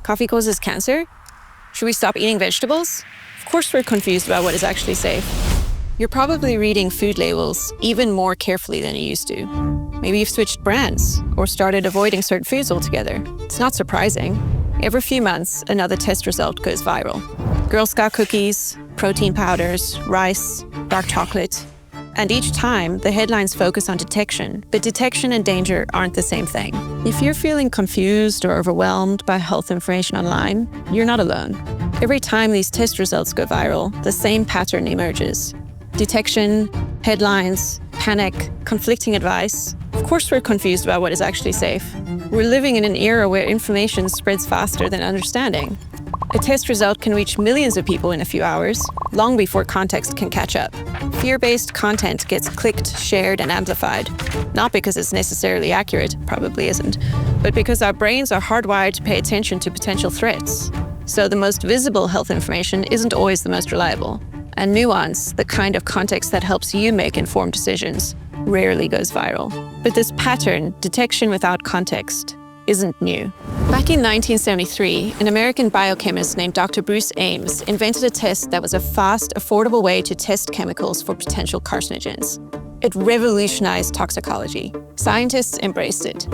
Coffee causes cancer? Should we stop eating vegetables? Of course we're confused about what is actually safe. You're probably reading food labels even more carefully than you used to. Maybe you've switched brands or started avoiding certain foods altogether. It's not surprising. Every few months, another test result goes viral. Girl Scout cookies, protein powders, rice, dark chocolate. And each time, the headlines focus on detection, but detection and danger aren't the same thing. If you're feeling confused or overwhelmed by health information online, you're not alone. Every time these test results go viral, the same pattern emerges. Detection, headlines, panic, conflicting advice. Of course we're confused about what is actually safe. We're living in an era where information spreads faster than understanding. A test result can reach millions of people in a few hours, long before context can catch up. Fear-based content gets clicked, shared, and amplified. Not because it's necessarily accurate, probably isn't, but because our brains are hardwired to pay attention to potential threats. So the most visible health information isn't always the most reliable. And nuance, the kind of context that helps you make informed decisions, rarely goes viral. But this pattern, detection without context, isn't new. Back in 1973, an American biochemist named Dr. Bruce Ames invented a test that was a fast, affordable way to test chemicals for potential carcinogens. It revolutionized toxicology. Scientists embraced it.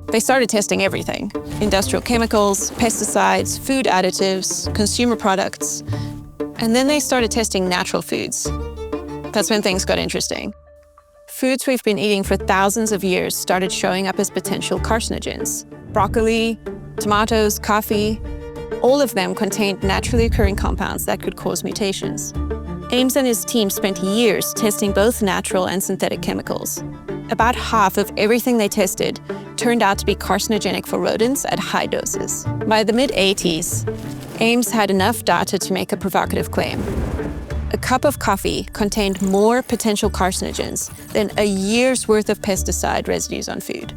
They started testing everything: industrial chemicals, pesticides, food additives, consumer products. And then they started testing natural foods. That's when things got interesting. Foods we've been eating for thousands of years started showing up as potential carcinogens. Broccoli, tomatoes, coffee, all of them contained naturally occurring compounds that could cause mutations. Ames and his team spent years testing both natural and synthetic chemicals. About half of everything they tested turned out to be carcinogenic for rodents at high doses. By the mid-80s, Ames had enough data to make a provocative claim. A cup of coffee contained more potential carcinogens than a year's worth of pesticide residues on food.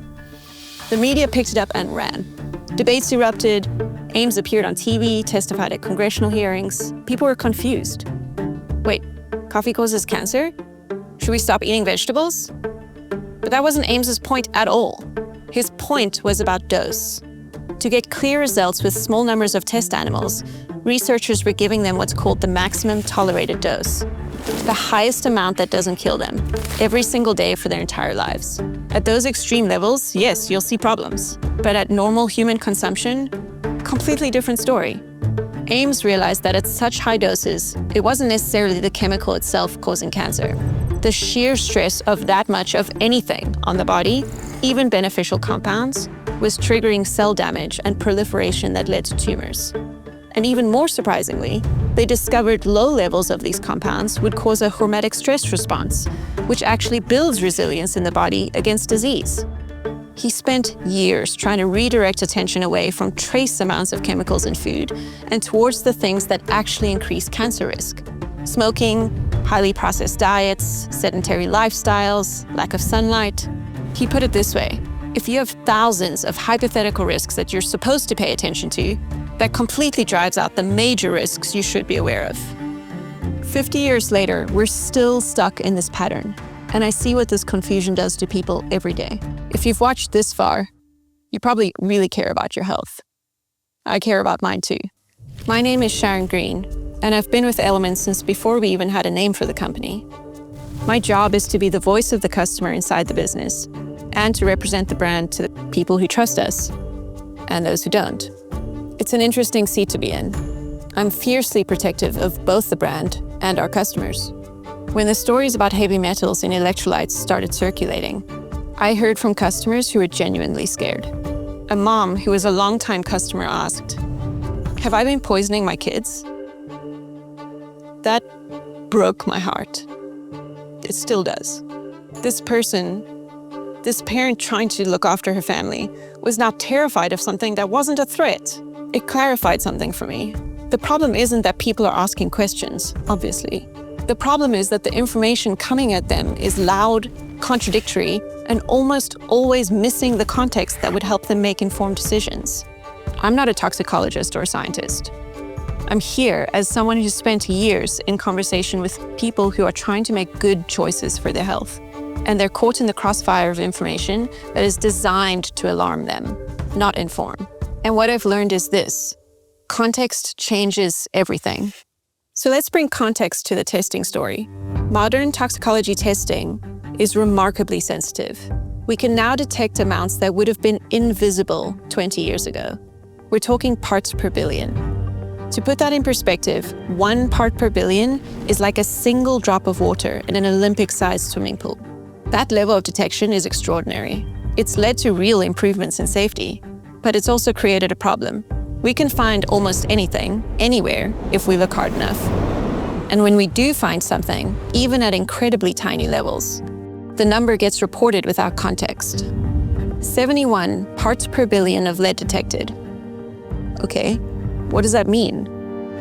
The media picked it up and ran. Debates erupted. Ames appeared on TV, testified at congressional hearings. People were confused. Wait, coffee causes cancer? Should we stop eating vegetables? But that wasn't Ames's point at all. His point was about dose. To get clear results with small numbers of test animals, researchers were giving them what's called the maximum tolerated dose, the highest amount that doesn't kill them, every single day for their entire lives. At those extreme levels, yes, you'll see problems. But at normal human consumption, completely different story. Ames realized that at such high doses, it wasn't necessarily the chemical itself causing cancer. The sheer stress of that much of anything on the body, even beneficial compounds, was triggering cell damage and proliferation that led to tumors. And even more surprisingly, they discovered low levels of these compounds would cause a hormetic stress response, which actually builds resilience in the body against disease. He spent years trying to redirect attention away from trace amounts of chemicals in food and towards the things that actually increase cancer risk. Smoking, highly processed diets, sedentary lifestyles, lack of sunlight. He put it this way: if you have thousands of hypothetical risks that you're supposed to pay attention to, that completely drives out the major risks you should be aware of. 50 years later, we're still stuck in this pattern, and I see what this confusion does to people every day. If you've watched this far, you probably really care about your health. I care about mine too. My name is Sharon Green, and I've been with Elements since before we even had a name for the company. My job is to be the voice of the customer inside the business, and to represent the brand to the people who trust us, and those who don't. It's an interesting seat to be in. I'm fiercely protective of both the brand and our customers. When the stories about heavy metals in electrolytes started circulating, I heard from customers who were genuinely scared. A mom who was a longtime customer asked, "Have I been poisoning my kids?" That broke my heart. It still does. This parent trying to look after her family, was now terrified of something that wasn't a threat. It clarified something for me. The problem isn't that people are asking questions, obviously. The problem is that the information coming at them is loud, contradictory, and almost always missing the context that would help them make informed decisions. I'm not a toxicologist or a scientist. I'm here as someone who's spent years in conversation with people who are trying to make good choices for their health. And they're caught in the crossfire of information that is designed to alarm them, not inform. And what I've learned is this: context changes everything. So let's bring context to the testing story. Modern toxicology testing is remarkably sensitive. We can now detect amounts that would have been invisible 20 years ago. We're talking parts per billion. To put that in perspective, 1 part per billion is like a single drop of water in an Olympic-sized swimming pool. That level of detection is extraordinary. It's led to real improvements in safety, but it's also created a problem. We can find almost anything, anywhere, if we look hard enough. And when we do find something, even at incredibly tiny levels, the number gets reported without context. 71 parts per billion of lead detected. Okay, what does that mean?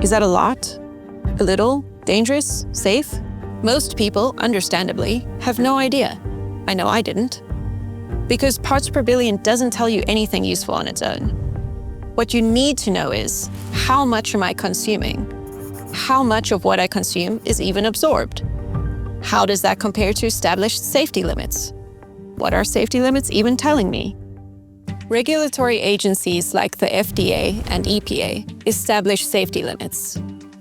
Is that a lot? A little? Dangerous? Safe? Most people, understandably, have no idea. I know I didn't. Because parts per billion doesn't tell you anything useful on its own. What you need to know is, how much am I consuming? How much of what I consume is even absorbed? How does that compare to established safety limits? What are safety limits even telling me? Regulatory agencies like the FDA and EPA establish safety limits.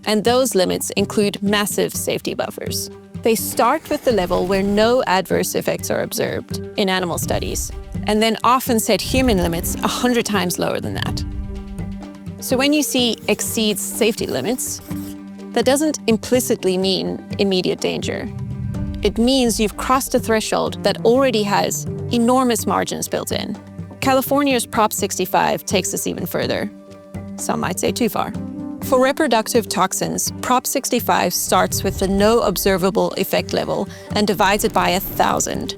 And those limits include massive safety buffers. They start with the level where no adverse effects are observed in animal studies, and then often set human limits 100 times lower than that. So when you see exceeds safety limits, that doesn't implicitly mean immediate danger. It means you've crossed a threshold that already has enormous margins built in. California's Prop 65 takes us even further. Some might say too far. For reproductive toxins, Prop 65 starts with the no observable effect level and divides it by 1,000.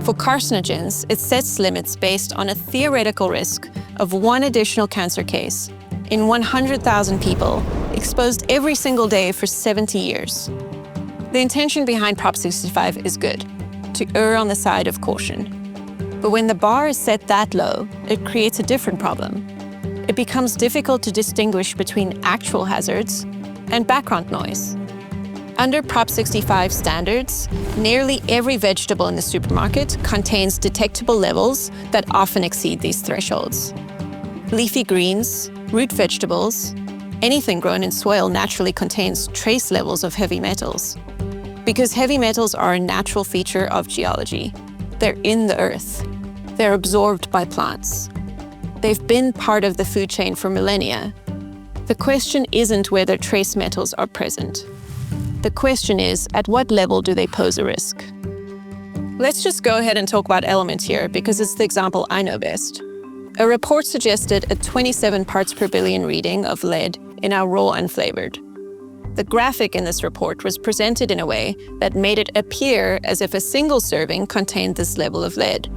For carcinogens, it sets limits based on a theoretical risk of 1 additional cancer case in 100,000 people exposed every single day for 70 years. The intention behind Prop 65 is good, to err on the side of caution. But when the bar is set that low, it creates a different problem. It becomes difficult to distinguish between actual hazards and background noise. Under Prop 65 standards, nearly every vegetable in the supermarket contains detectable levels that often exceed these thresholds. Leafy greens, root vegetables, anything grown in soil naturally contains trace levels of heavy metals. Because heavy metals are a natural feature of geology. They're in the earth. They're absorbed by plants. They've been part of the food chain for millennia. The question isn't whether trace metals are present. The question is, at what level do they pose a risk? Let's just go ahead and talk about elements here because it's the example I know best. A report suggested a 27 parts per billion reading of lead in our raw unflavored. The graphic in this report was presented in a way that made it appear as if a single serving contained this level of lead.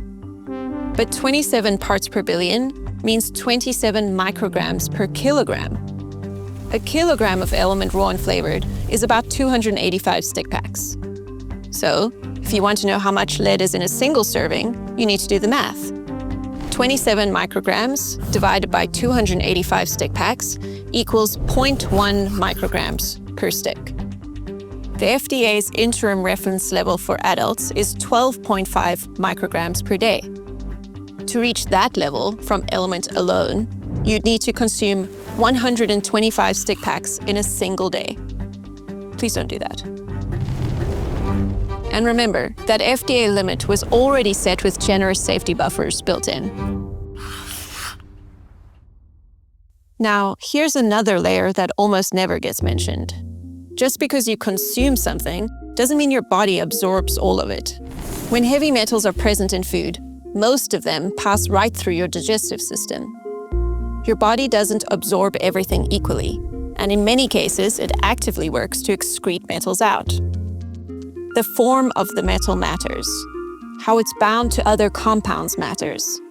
But 27 parts per billion means 27 micrograms per kilogram. A kilogram of element raw and flavored is about 285 stick packs. So, if you want to know how much lead is in a single serving, you need to do the math. 27 micrograms divided by 285 stick packs equals 0.1 micrograms per stick. The FDA's interim reference level for adults is 12.5 micrograms per day. To reach that level from element alone, you'd need to consume 125 stick packs in a single day. Please don't do that. And remember, that FDA limit was already set with generous safety buffers built in. Now, here's another layer that almost never gets mentioned. Just because you consume something doesn't mean your body absorbs all of it. When heavy metals are present in food, most of them pass right through your digestive system. Your body doesn't absorb everything equally, and in many cases, it actively works to excrete metals out. The form of the metal matters. How it's bound to other compounds matters.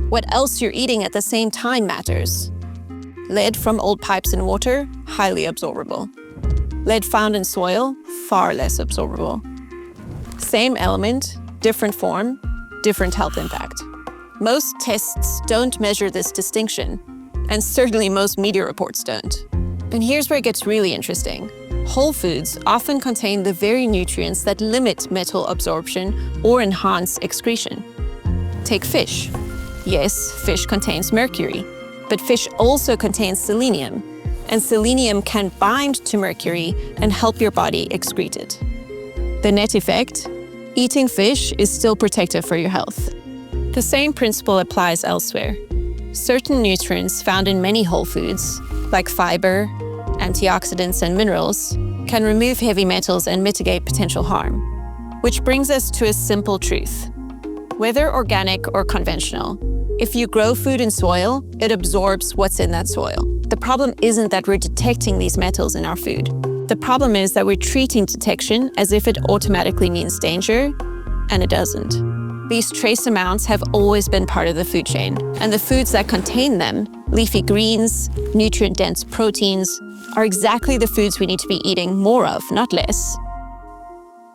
What else you're eating at the same time matters. Lead from old pipes and water, highly absorbable. Lead found in soil, far less absorbable. Same element, different form, different health impact. Most tests don't measure this distinction, and certainly most media reports don't. And here's where it gets really interesting. Whole foods often contain the very nutrients that limit metal absorption or enhance excretion. Take fish. Yes, fish contains mercury, But fish also contains selenium, and selenium can bind to mercury and help your body excrete it. The net effect? Eating fish is still protective for your health. The same principle applies elsewhere. Certain nutrients found in many whole foods, like fiber, antioxidants, and minerals, can remove heavy metals and mitigate potential harm. Which brings us to a simple truth. Whether organic or conventional, if you grow food in soil, it absorbs what's in that soil. The problem isn't that we're detecting these metals in our food. The problem is that we're treating detection as if it automatically means danger, and it doesn't. These trace amounts have always been part of the food chain, and the foods that contain them, leafy greens, nutrient-dense proteins, are exactly the foods we need to be eating more of, not less.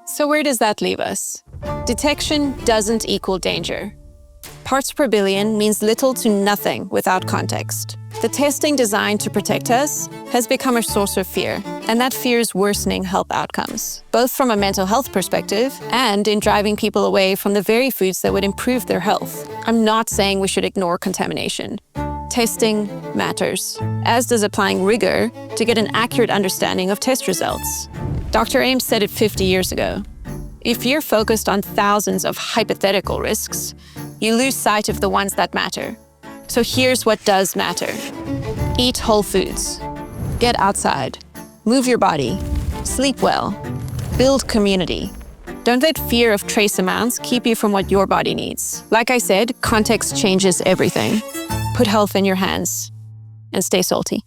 So where does that leave us? Detection doesn't equal danger. Parts per billion means little to nothing without context. The testing designed to protect us has become a source of fear, and that fear is worsening health outcomes, both from a mental health perspective and in driving people away from the very foods that would improve their health. I'm not saying we should ignore contamination. Testing matters, as does applying rigor to get an accurate understanding of test results. Dr. Ames said it 50 years ago. If you're focused on thousands of hypothetical risks, you lose sight of the ones that matter. So here's what does matter. Eat whole foods. Get outside. Move your body. Sleep well. Build community. Don't let fear of trace amounts keep you from what your body needs. Like I said, context changes everything. Put health in your hands and stay salty.